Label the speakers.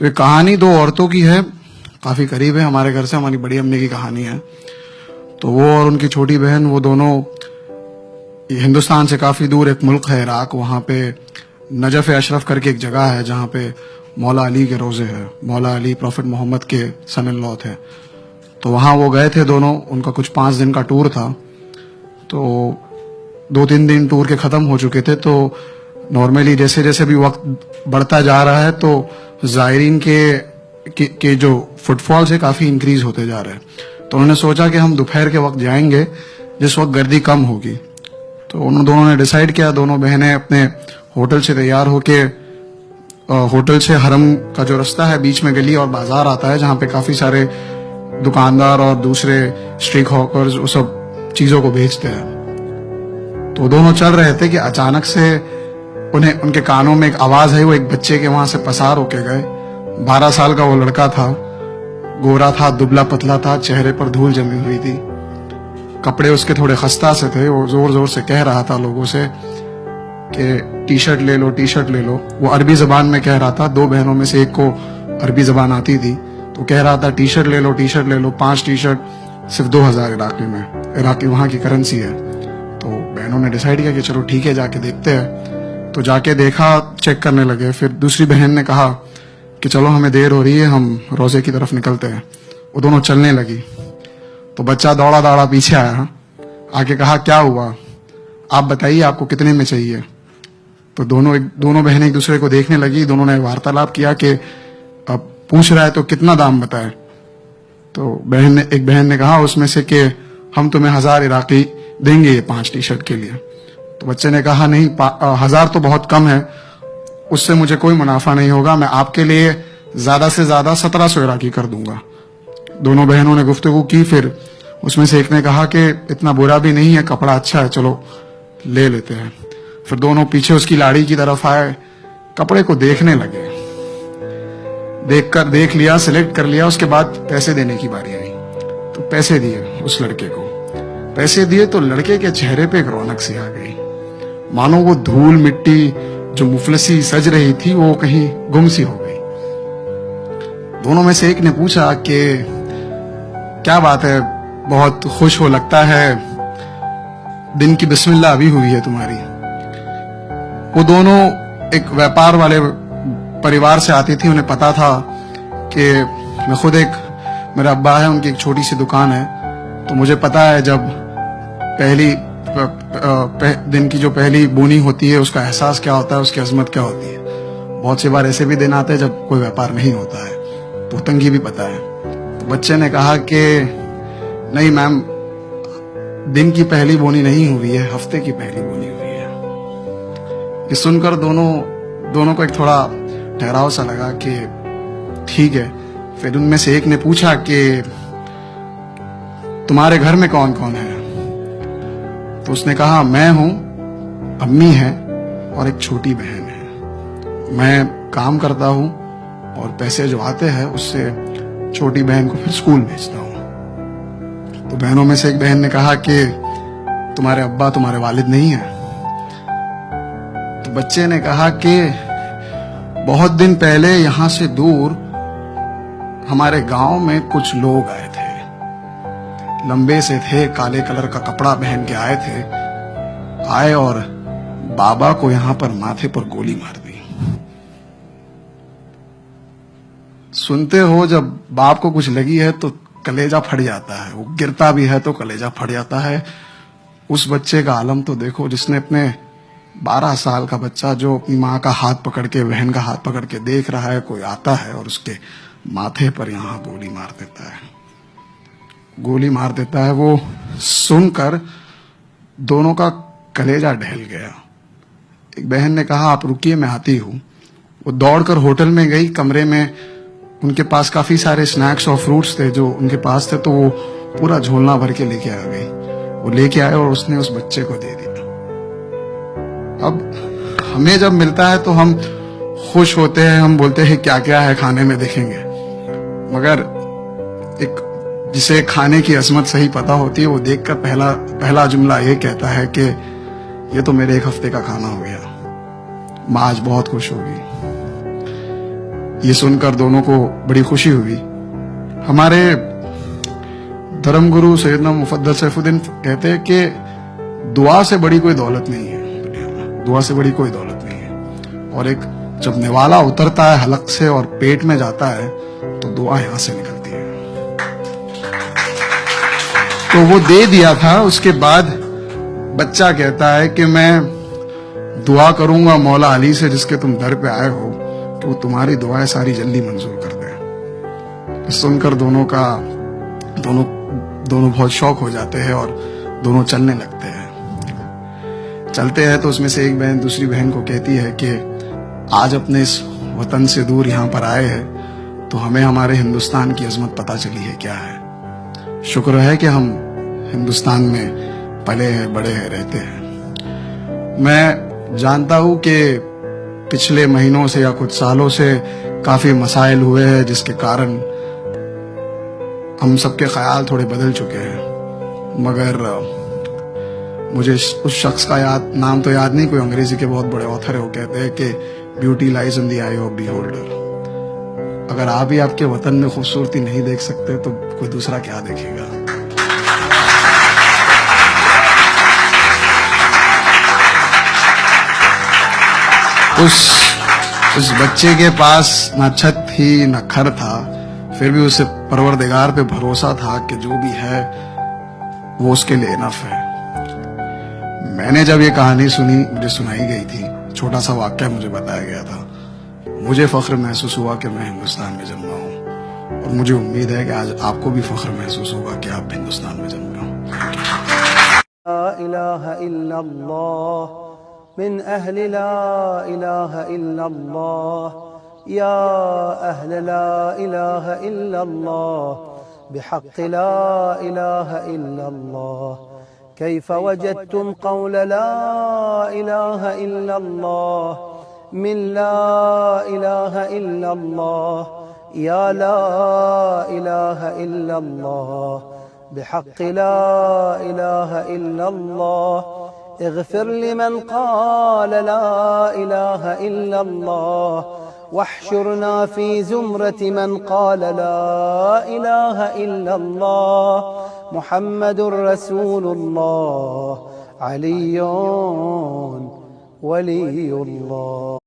Speaker 1: तो ये कहानी दो औरतों की है, काफी करीब है हमारे घर से, हमारी बड़ी अम्मी की कहानी है। तो वो और उनकी छोटी बहन, वो दोनों हिंदुस्तान से काफी दूर एक मुल्क है इराक, वहां पे नजफ अशरफ करके एक जगह है जहां पे मौला अली के रोजे हैं। मौला अली प्रॉफिट मोहम्मद के सन इन लॉ थे। तो वहां वो गए थे दोनों, उनका कुछ 5 दिन का टूर था। तो 2-3 दिन टूर के खत्म हो चुके थे। तो नॉर्मली जैसे जैसे भी वक्त बढ़ता जा रहा है तो जायरीन के जो फुटफॉल्स है काफी इंक्रीज होते जा रहे हैं। तो उन्होंने सोचा कि हम दोपहर के वक्त जाएंगे जिस वक्त गर्दी कम होगी। तो उन दोनों ने डिसाइड किया, दोनों बहनें अपने होटल से तैयार होके, होटल से हरम का जो रास्ता है बीच में गली और बाजार आता है जहां पे काफी सारे दुकानदार और दूसरे स्ट्रीट हॉकर्स वो सब चीजों को बेचते हैं। तो दोनों चल रहे थे कि अचानक से उन्हें उनके कानों में एक आवाज आई। वो एक बच्चे के वहां से पसार होके गए। 12 साल का वो लड़का था, गोरा था, दुबला पतला था, चेहरे पर धूल जमी हुई थी, कपड़े उसके थोड़े खस्ता से थे। वो जोर जोर से कह रहा था लोगों से कि टी शर्ट ले लो, टी शर्ट ले लो। वो अरबी जबान में कह रहा था। 2 बहनों में से एक को अरबी जबान आती थी, तो कह रहा था टी शर्ट ले लो, टी शर्ट ले लो। 5 टी शर्ट सिर्फ 2000 इराकी में, इराकी वहां की करेंसी है। तो बहनों ने डिसाइड किया कि चलो ठीक है, जाके देखते हैं। तो जाके देखा, चेक करने लगे। फिर दूसरी बहन ने कहा कि चलो हमें देर हो रही है, हम रोजे की तरफ निकलते हैं। वो दोनों चलने लगी। तो बच्चा दौड़ा दौड़ा पीछे आया, आके कहा क्या हुआ, आप बताइए आपको कितने में चाहिए। तो दोनों बहनें एक दूसरे को देखने लगी। दोनों ने वार्तालाप किया कि अब पूछ रहा है तो कितना दाम बताए। तो एक बहन ने कहा उसमें से कि हम तुम्हें 1000 इराकी देंगे ये 5 टी शर्ट के लिए। तो बच्चे ने कहा नहीं, 1000 तो बहुत कम है, उससे मुझे कोई मुनाफा नहीं होगा, मैं आपके लिए ज्यादा से ज्यादा 1700 इराकी कर दूंगा। दोनों बहनों ने गुफ्तगू की। फिर उसमें से एक ने कहा कि इतना बुरा भी नहीं है, कपड़ा अच्छा है, चलो ले लेते हैं। फिर दोनों पीछे उसकी लाड़ी की तरफ आए, कपड़े को देखने लगे। देख लिया, सिलेक्ट कर लिया। उसके बाद पैसे देने की बारी आई। तो पैसे दिए उस लड़के को। पैसे दिए तो लड़के के चेहरे पे एक रौनक सी आ गई, मानो वो धूल मिट्टी जो मुफलसी सज रही थी वो कहीं गुम सी हो गई। दोनों में से एक ने पूछा कि क्या बात है, बहुत खुश हो लगता है, दिन की बिस्मिल्लाह अभी हुई है तुम्हारी। वो दोनों एक व्यापार वाले परिवार से आती थी। उन्हें पता था कि मैं खुद मेरा अब्बा है, उनकी एक छोटी सी दुकान है। तो मुझे पता है जब दिन की जो पहली बोनी होती है उसका एहसास क्या होता है, उसकी अजमत क्या होती है। बहुत सी बार ऐसे भी दिन आते हैं जब कोई व्यापार नहीं होता है, तो तंगी भी पता है। तो बच्चे ने कहा कि नहीं मैम, दिन की पहली बोनी नहीं हुई है, हफ्ते की पहली बोनी हुई है। ये सुनकर दोनों को एक थोड़ा ठहराव सा लगा कि ठीक है। फिर उनमें से एक ने पूछा कि तुम्हारे घर में कौन कौन है। तो उसने कहा मैं हूं, अम्मी है और एक छोटी बहन है। मैं काम करता हूं और पैसे जो आते हैं उससे छोटी बहन को फिर स्कूल भेजता हूं। तो बहनों में से एक बहन ने कहा कि तुम्हारे अब्बा, तुम्हारे वालिद नहीं है। तो बच्चे ने कहा कि बहुत दिन पहले यहां से दूर हमारे गांव में कुछ लोग आए थे, लंबे से थे, काले कलर का कपड़ा पहन के आए और बाबा को यहां पर माथे पर गोली मार दी। सुनते हो जब बाप को कुछ लगी है तो कलेजा फट जाता है, वो गिरता भी है तो कलेजा फट जाता है। उस बच्चे का आलम तो देखो, जिसने अपने 12 साल का बच्चा जो अपनी माँ का हाथ पकड़ के, बहन का हाथ पकड़ के देख रहा है, कोई आता है और उसके माथे पर यहां गोली मार देता है, गोली मार देता है। वो सुनकर दोनों का कलेजा ढह गया। एक बहन ने कहा आप रुकिए, मैं आती हूं। वो दौड़कर होटल में गई। कमरे में उनके पास काफी सारे स्नैक्स और फ्रूट्स थे जो उनके पास थे, तो वो पूरा झोलना भर के लेके आ गई। वो लेके आए और उसने उस बच्चे को दे दिया। अब हमें जब मिलता है तो हम खुश होते हैं, हम बोलते हैं क्या क्या है खाने में देखेंगे, मगर एक जिसे खाने की अजमत सही पता होती है वो देखकर पहला जुमला ये कहता है कि ये तो मेरे 1 हफ्ते का खाना हो गया, माँ आज बहुत खुश होगी। ये सुनकर दोनों को बड़ी खुशी हुई। हमारे धर्मगुरु सैयदना मुफद्दल सैफुद्दीन कहते हैं कि दुआ से बड़ी कोई दौलत नहीं है दुनिया में, दुआ से बड़ी कोई दौलत नहीं है। और एक जब निवाला उतरता है हलक से और पेट में जाता है तो दुआ यहां से निकलती है। तो वो दे दिया था। उसके बाद बच्चा कहता है कि मैं दुआ करूंगा मौला अली से जिसके तुम दर पे आए हो कि वो तुम्हारी दुआएं सारी जल्दी मंजूर कर दे। सुनकर दोनों बहुत शौक हो जाते हैं और दोनों चलने लगते हैं। चलते हैं तो उसमें से एक बहन दूसरी बहन को कहती है कि आज अपने इस वतन से दूर यहाँ पर आए हैं तो हमें हमारे हिंदुस्तान की अजमत पता चली है क्या है। शुक्र है कि हम हिंदुस्तान में पले हैं, बड़े हैं, रहते हैं। मैं जानता हूं कि पिछले महीनों से या कुछ सालों से काफी मसाइल हुए हैं जिसके कारण हम सबके ख्याल थोड़े बदल चुके हैं। मगर मुझे उस शख्स का नाम तो याद नहीं, कोई अंग्रेजी के बहुत बड़े ऑथर है, वो कहते हैं कि beauty lies in the I of beholder. अगर आप ही आपके वतन में खूबसूरती नहीं देख सकते तो कोई दूसरा क्या देखेगा। उस बच्चे के पास ना छत थी ना घर था, फिर भी उसे परवरदिगार पे भरोसा था कि जो भी है वो उसके लिए इनफ है। मैंने जब ये कहानी सुनी, मुझे सुनाई गई थी, छोटा सा वाक्य मुझे बताया गया था, मुझे फख्र महसूस हुआ कि मैं हिंदुस्तान में जन्मा हूं। और मुझे उम्मीद है कि आज आपको भी फख्र महसूस होगा कि आप हिंदुस्तान में जन्मे हो।
Speaker 2: ला इलाहा इल्लल्लाह मिन अहली ला इलाहा इल्लल्लाह या अहल ला इलाहा इल्लल्लाह बिहक़्क़ ला इलाहा इल्लल्लाह कैफ़ वजदतुम क़ौल ला इलाहा इल्लल्लाह मिन ला इलाहा इल्लल्लाह या ला इलाहा इल्लल्लाह बिहक़्क़ ला इलाहा इल्लल्लाह इग़फ़िर लिमन क़ाल ला इलाहा इल्लल्लाह वहशुरना फ़ी ज़ुमरति मन क़ाल ला इलाहा इल्लल्लाह मुहम्मदुर रसूलुल्लाह अलियुन वलियुल्लाह।